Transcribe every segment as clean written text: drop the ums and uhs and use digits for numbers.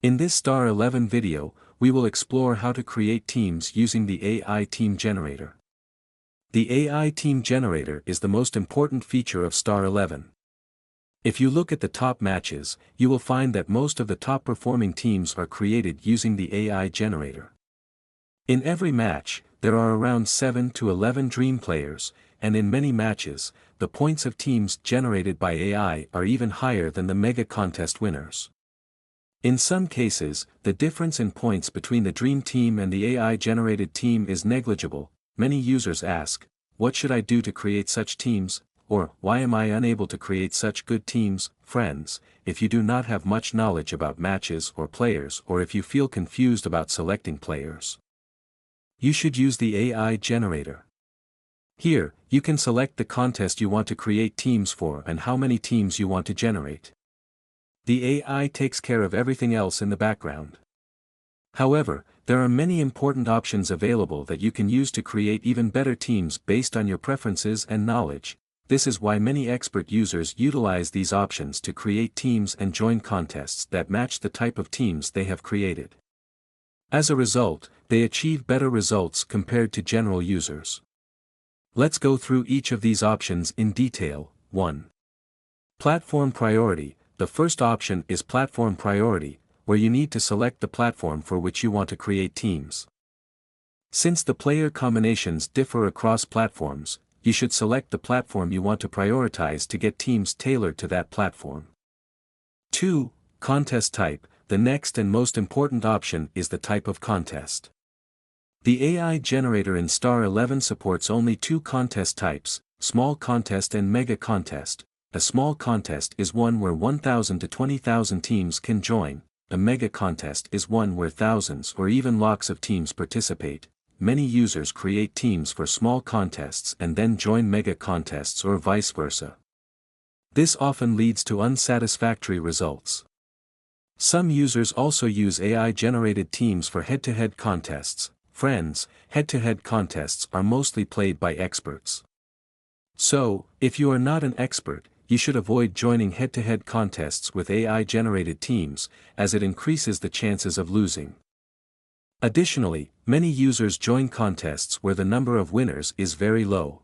In this Star 11 video, we will explore how to create teams using the AI Team Generator. The AI Team Generator is the most important feature of Star 11. If you look at the top matches, you will find that most of the top performing teams are created using the AI generator. In every match, there are around 7 to 11 dream players, and in many matches, the points of teams generated by AI are even higher than the mega contest winners. In some cases, the difference in points between the dream team and the AI-generated team is negligible. Many users ask, what should I do to create such teams, or why am I unable to create such good teams? Friends, if you do not have much knowledge about matches or players, or if you feel confused about selecting players, you should use the AI generator. Here, you can select the contest you want to create teams for and how many teams you want to generate. The AI takes care of everything else in the background. However, there are many important options available that you can use to create even better teams based on your preferences and knowledge. This is why many expert users utilize these options to create teams and join contests that match the type of teams they have created. As a result, they achieve better results compared to general users. Let's go through each of these options in detail. 1. Platform priority. The first option is platform priority, where you need to select the platform for which you want to create teams. Since the player combinations differ across platforms, you should select the platform you want to prioritize to get teams tailored to that platform. 2. Contest type. The next and most important option is the type of contest. The AI generator in Star 11 supports only two contest types, small contest and mega contest. A small contest is one where 1,000 to 20,000 teams can join. A mega contest is one where thousands or even lakhs of teams participate. Many users create teams for small contests and then join mega contests or vice versa. This often leads to unsatisfactory results. Some users also use AI-generated teams for head-to-head contests. Friends, head-to-head contests are mostly played by experts. So, if you are not an expert, you should avoid joining head-to-head contests with AI-generated teams, as it increases the chances of losing. Additionally, many users join contests where the number of winners is very low.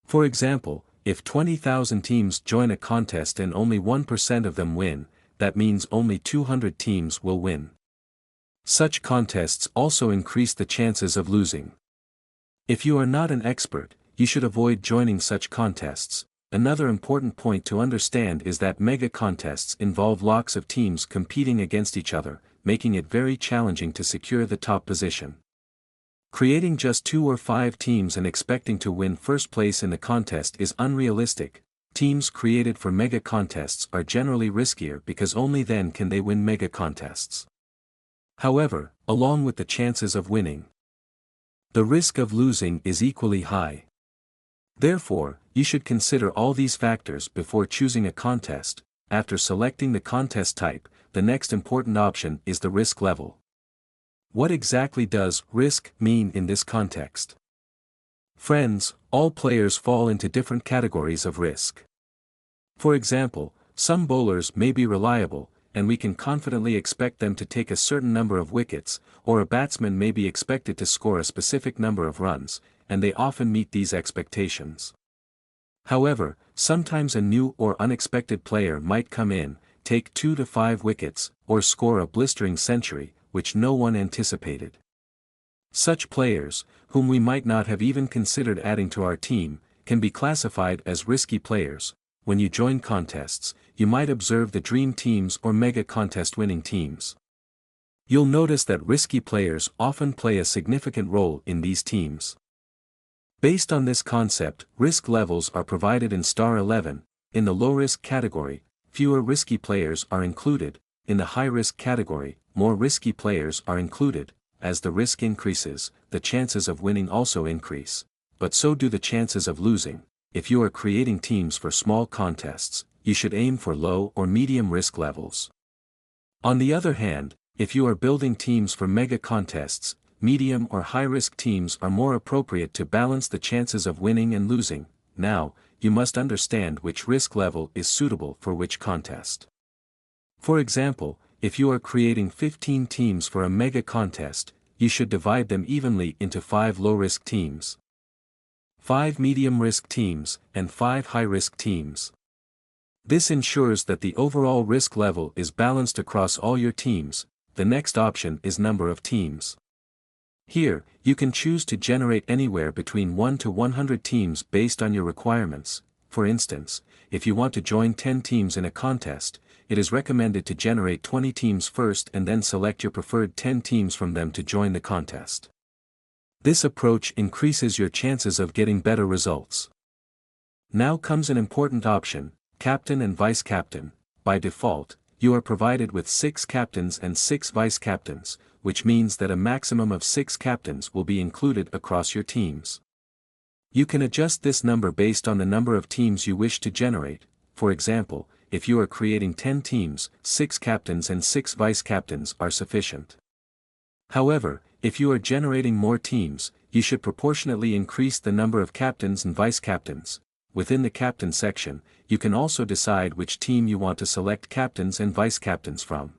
For example, if 20,000 teams join a contest and only 1% of them win, that means only 200 teams will win. Such contests also increase the chances of losing. If you are not an expert, you should avoid joining such contests. Another important point to understand is that mega contests involve lots of teams competing against each other, making it very challenging to secure the top position. Creating just 2 or 5 teams and expecting to win first place in the contest is unrealistic. Teams created for mega contests are generally riskier because only then can they win mega contests. However, along with the chances of winning, the risk of losing is equally high. Therefore, you should consider all these factors before choosing a contest. After selecting the contest type, the next important option is the risk level. What exactly does risk mean in this context? Friends, all players fall into different categories of risk. For example, some bowlers may be reliable, and we can confidently expect them to take a certain number of wickets, or a batsman may be expected to score a specific number of runs, and they often meet these expectations. However, sometimes a new or unexpected player might come in, take 2 to 5 wickets, or score a blistering century, which no one anticipated. Such players, whom we might not have even considered adding to our team, can be classified as risky players. When you join contests, you might observe the dream teams or mega contest winning teams. You'll notice that risky players often play a significant role in these teams. Based on this concept, risk levels are provided in Star 11. In the low-risk category, fewer risky players are included. In the high-risk category, more risky players are included. As the risk increases, the chances of winning also increase. But so do the chances of losing. If you are creating teams for small contests, you should aim for low or medium risk levels. On the other hand, if you are building teams for mega contests, medium or high-risk teams are more appropriate to balance the chances of winning and losing. Now, you must understand which risk level is suitable for which contest. For example, if you are creating 15 teams for a mega contest, you should divide them evenly into 5 low-risk teams, 5 medium-risk teams, and 5 high-risk teams. This ensures that the overall risk level is balanced across all your teams. The next option is number of teams. Here, you can choose to generate anywhere between 1 to 100 teams based on your requirements. For instance, if you want to join 10 teams in a contest, it is recommended to generate 20 teams first and then select your preferred 10 teams from them to join the contest. This approach increases your chances of getting better results. Now comes an important option, captain and vice captain. By default, you are provided with 6 captains and 6 vice captains, which means that a maximum of 6 captains will be included across your teams. You can adjust this number based on the number of teams you wish to generate. For example, if you are creating 10 teams, 6 captains and 6 vice captains are sufficient. However, if you are generating more teams, you should proportionately increase the number of captains and vice captains. Within the captain section, you can also decide which team you want to select captains and vice captains from.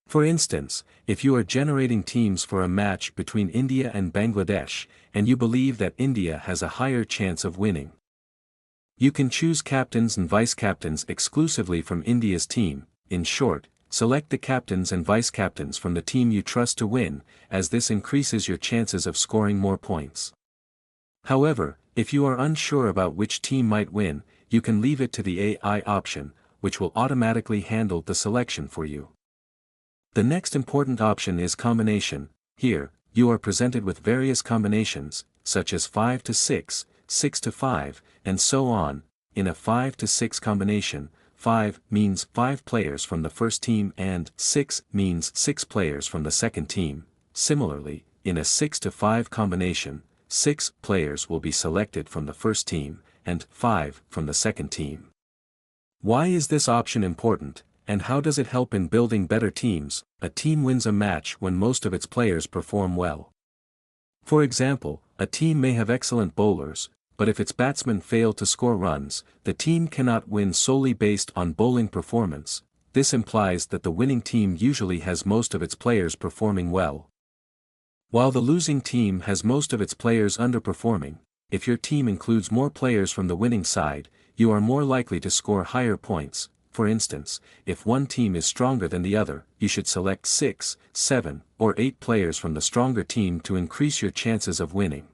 For instance, if you are generating teams for a match between India and Bangladesh, and you believe that India has a higher chance of winning, you can choose captains and vice captains exclusively from India's team. In short, select the captains and vice captains from the team you trust to win, as this increases your chances of scoring more points. However, if you are unsure about which team might win, you can leave it to the AI option, which will automatically handle the selection for you. The next important option is combination. Here, you are presented with various combinations, such as 5 to 6, 6 to 5, and so on. In a 5 to 6 combination, 5 means 5 players from the first team and 6 means 6 players from the second team. Similarly, in a 6 to 5 combination, 6 players will be selected from the first team, and 5 from the second team. Why is this option important, and how does it help in building better teams? A team wins a match when most of its players perform well. For example, a team may have excellent bowlers, but if its batsmen fail to score runs, the team cannot win solely based on bowling performance. This implies that the winning team usually has most of its players performing well, while the losing team has most of its players underperforming. If your team includes more players from the winning side, you are more likely to score higher points. For instance, if one team is stronger than the other, you should select 6, 7, or 8 players from the stronger team to increase your chances of winning.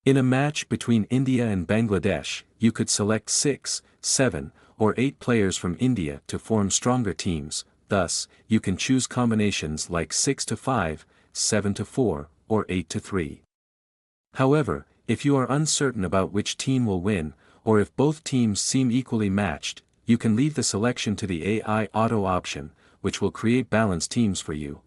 In a match between India and Bangladesh, you could select 6, 7, or 8 players from India to form stronger teams. Thus, you can choose combinations like 6 to 5, 7 to 4, or 8 to 3. However, if you are uncertain about which team will win, or if both teams seem equally matched, you can leave the selection to the AI Auto option, which will create balanced teams for you.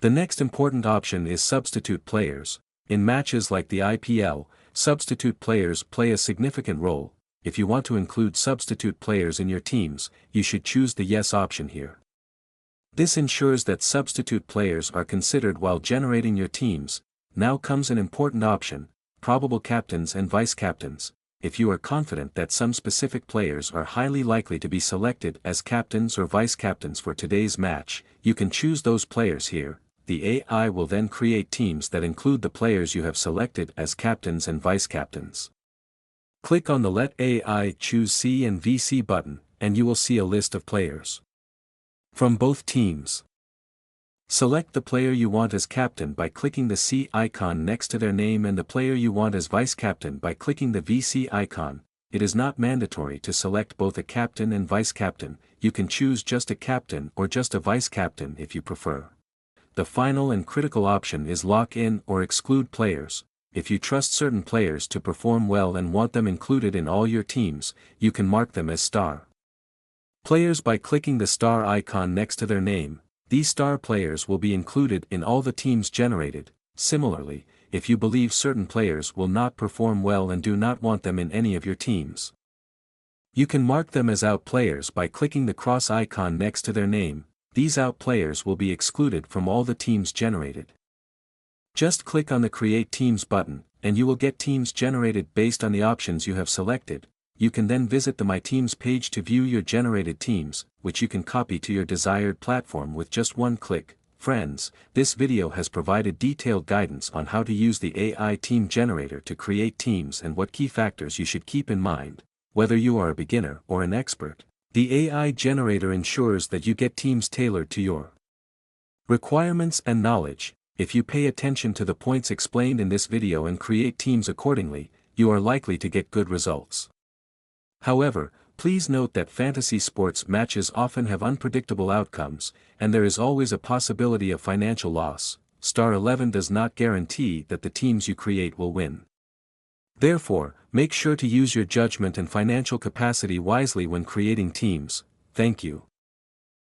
The next important option is substitute players. In matches like the IPL, substitute players play a significant role. If you want to include substitute players in your teams, you should choose the Yes option here. This ensures that substitute players are considered while generating your teams. Now comes an important option, probable captains and vice captains. If you are confident that some specific players are highly likely to be selected as captains or vice captains for today's match, you can choose those players here. The AI will then create teams that include the players you have selected as captains and vice captains. Click on the Let AI Choose C and VC button, and you will see a list of players from both teams. Select the player you want as captain by clicking the C icon next to their name and the player you want as vice captain by clicking the VC icon. It is not mandatory to select both a captain and vice captain. You can choose just a captain or just a vice captain if you prefer. The final and critical option is lock in or exclude players. If you trust certain players to perform well and want them included in all your teams, you can mark them as star players by clicking the star icon next to their name. These star players will be included in all the teams generated. Similarly, if you believe certain players will not perform well and do not want them in any of your teams, you can mark them as out players by clicking the cross icon next to their name. These out players will be excluded from all the teams generated. Just click on the Create Teams button, and you will get teams generated based on the options you have selected. you can then visit the My Teams page to view your generated teams, which you can copy to your desired platform with just one click. Friends, this video has provided detailed guidance on how to use the AI Team Generator to create teams and what key factors you should keep in mind. Whether you are a beginner or an expert, the AI generator ensures that you get teams tailored to your requirements and knowledge. If you pay attention to the points explained in this video and create teams accordingly, you are likely to get good results. However, please note that fantasy sports matches often have unpredictable outcomes, and there is always a possibility of financial loss. Star11 does not guarantee that the teams you create will win. Therefore, make sure to use your judgment and financial capacity wisely when creating teams. Thank you.